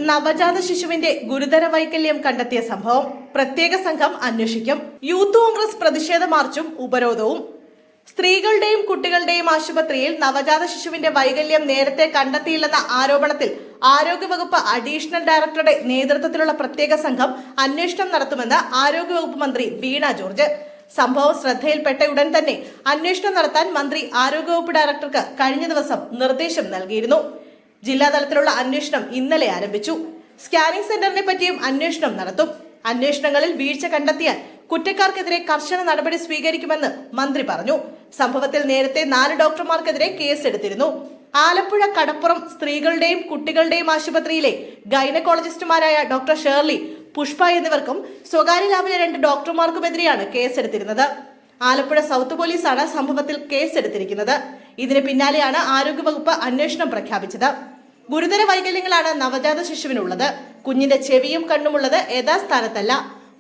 നവജാത ശിശുവിന്റെ ഗുരുതര വൈകല്യം കണ്ടെത്തിയ സംഭവം പ്രത്യേക സംഘം അന്വേഷിക്കും. യൂത്ത് കോൺഗ്രസ് പ്രതിഷേധ മാർച്ചും ഉപരോധവും. സ്ത്രീകളുടെയും കുട്ടികളുടെയും ആശുപത്രിയിൽ നവജാത ശിശുവിന്റെ വൈകല്യം നേരത്തെ കണ്ടെത്തിയില്ലെന്ന ആരോപണത്തിൽ ആരോഗ്യവകുപ്പ് അഡീഷണൽ ഡയറക്ടറുടെ നേതൃത്വത്തിലുള്ള പ്രത്യേക സംഘം അന്വേഷണം നടത്തുമെന്ന് ആരോഗ്യവകുപ്പ് മന്ത്രി വീണ ജോർജ്. സംഭവം ശ്രദ്ധയിൽപ്പെട്ട ഉടൻ തന്നെ അന്വേഷണം നടത്താൻ മന്ത്രി ആരോഗ്യവകുപ്പ് ഡയറക്ടർക്ക് കഴിഞ്ഞ ദിവസം നിർദ്ദേശം നൽകിയിരുന്നു. ജില്ലാതലത്തിലുള്ള അന്വേഷണം ഇന്നലെ ആരംഭിച്ചു. സ്കാനിംഗ് സെന്ററിനെ പറ്റിയും അന്വേഷണം നടത്തും. അന്വേഷണങ്ങളിൽ വീഴ്ച കണ്ടെത്തിയാൽ കുറ്റക്കാർക്കെതിരെ കർശന നടപടി സ്വീകരിക്കുമെന്ന് മന്ത്രി പറഞ്ഞു. സംഭവത്തിൽ നേരത്തെ 4 ഡോക്ടർമാർക്കെതിരെ കേസെടുത്തിരുന്നു. ആലപ്പുഴ കടപ്പുറം സ്ത്രീകളുടെയും കുട്ടികളുടെയും ആശുപത്രിയിലെ ഗൈനക്കോളജിസ്റ്റുമാരായ ഡോക്ടർ ഷേർലി, പുഷ്പ എന്നിവർക്കും സ്വകാര്യ ലാബിലെ 2 ഡോക്ടർമാർക്കുമെതിരെയാണ് കേസെടുത്തിരുന്നത്. ആലപ്പുഴ സൗത്ത് പോലീസാണ് സംഭവത്തിൽ കേസെടുത്തിരിക്കുന്നത്. ഇതിന് പിന്നാലെയാണ് ആരോഗ്യവകുപ്പ് അന്വേഷണം പ്രഖ്യാപിച്ചത്. ഗുരുതര വൈകല്യങ്ങളാണ് നവജാത ശിശുവിനുള്ളത്. കുഞ്ഞിന്റെ ചെവിയും കണ്ണുമുള്ളത് യഥാസ്ഥാനത്തല്ല.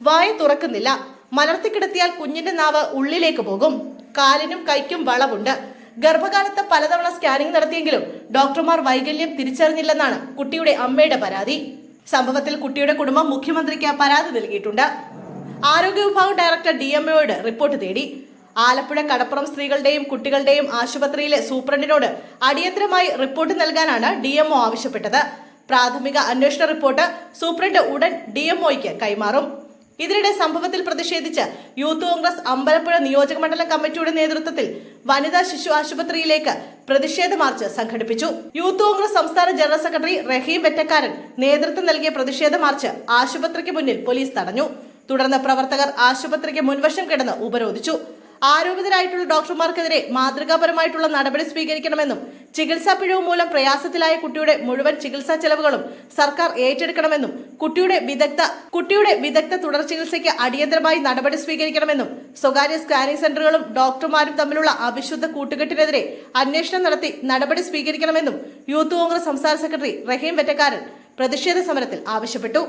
വായ തുറക്കുന്നില്ല. മലർത്തിക്കിടത്തിയാൽ കുഞ്ഞിന്റെ നാവ് ഉള്ളിലേക്ക് പോകും. കാലിനും കൈക്കും വളവുണ്ട്. ഗർഭകാലത്ത് പലതവണ സ്കാനിംഗ് നടത്തിയെങ്കിലും ഡോക്ടർമാർ വൈകല്യം തിരിച്ചറിഞ്ഞില്ലെന്നാണ് കുട്ടിയുടെ അമ്മയുടെ പരാതി. സംഭവത്തിൽ കുട്ടിയുടെ കുടുംബം മുഖ്യമന്ത്രിക്ക് പരാതി നൽകിയിട്ടുണ്ട്. ആരോഗ്യ വിഭാഗം ഡയറക്ടർ DMOയോട് റിപ്പോർട്ട് തേടി. ആലപ്പുഴ കടപ്പുറം സ്ത്രീകളുടെയും കുട്ടികളുടെയും ആശുപത്രിയിലെ സൂപ്രണ്ടിനോട് അടിയന്തരമായി റിപ്പോർട്ട് നൽകാനാണ് DMO ആവശ്യപ്പെട്ടത്. പ്രാഥമിക അന്വേഷണ റിപ്പോർട്ട് സൂപ്രണ്ട് ഉടൻ DMOയ്ക്ക് കൈമാറും. ഇതിനിടെ സംഭവത്തിൽ പ്രതിഷേധിച്ച് യൂത്ത് കോൺഗ്രസ് അമ്പലപ്പുഴ നിയോജക മണ്ഡലം കമ്മിറ്റിയുടെ നേതൃത്വത്തിൽ വനിതാ ശിശു ആശുപത്രിയിലേക്ക് പ്രതിഷേധ മാർച്ച് സംഘടിപ്പിച്ചു. യൂത്ത് കോൺഗ്രസ് സംസ്ഥാന ജനറൽ സെക്രട്ടറി റഹീം വെറ്റക്കാരൻ നേതൃത്വം നൽകിയ പ്രതിഷേധ മാർച്ച് ആശുപത്രിക്ക് മുന്നിൽ പോലീസ് തടഞ്ഞു. തുടർന്ന് പ്രവർത്തകർ ആശുപത്രിക്ക് മുൻവശം കിടന്ന് ഉപരോധിച്ചു. ആരോപിതരായിട്ടുള്ള ഡോക്ടർമാർക്കെതിരെ മാതൃകാപരമായിട്ടുള്ള നടപടി സ്വീകരിക്കണമെന്നും ചികിത്സാ പിഴവ് മൂലം പ്രയാസത്തിലായ കുട്ടിയുടെ മുഴുവൻ ചികിത്സാ ചെലവുകളും സർക്കാർ ഏറ്റെടുക്കണമെന്നും കുട്ടിയുടെ വിദഗ്ധ തുടർ ചികിത്സയ്ക്ക് അടിയന്തരമായി നടപടി സ്വീകരിക്കണമെന്നും സ്വകാര്യ സ്കാനിംഗ് സെന്ററുകളും ഡോക്ടർമാരും തമ്മിലുള്ള അവിശുദ്ധ കൂട്ടുകെട്ടിനെതിരെ അന്വേഷണം നടത്തി നടപടി സ്വീകരിക്കണമെന്നും യൂത്ത് കോൺഗ്രസ് സംസ്ഥാന സെക്രട്ടറി റഹീം വെറ്റക്കാരൻ പ്രതിഷേധ സമരത്തിൽ ആവശ്യപ്പെട്ടു.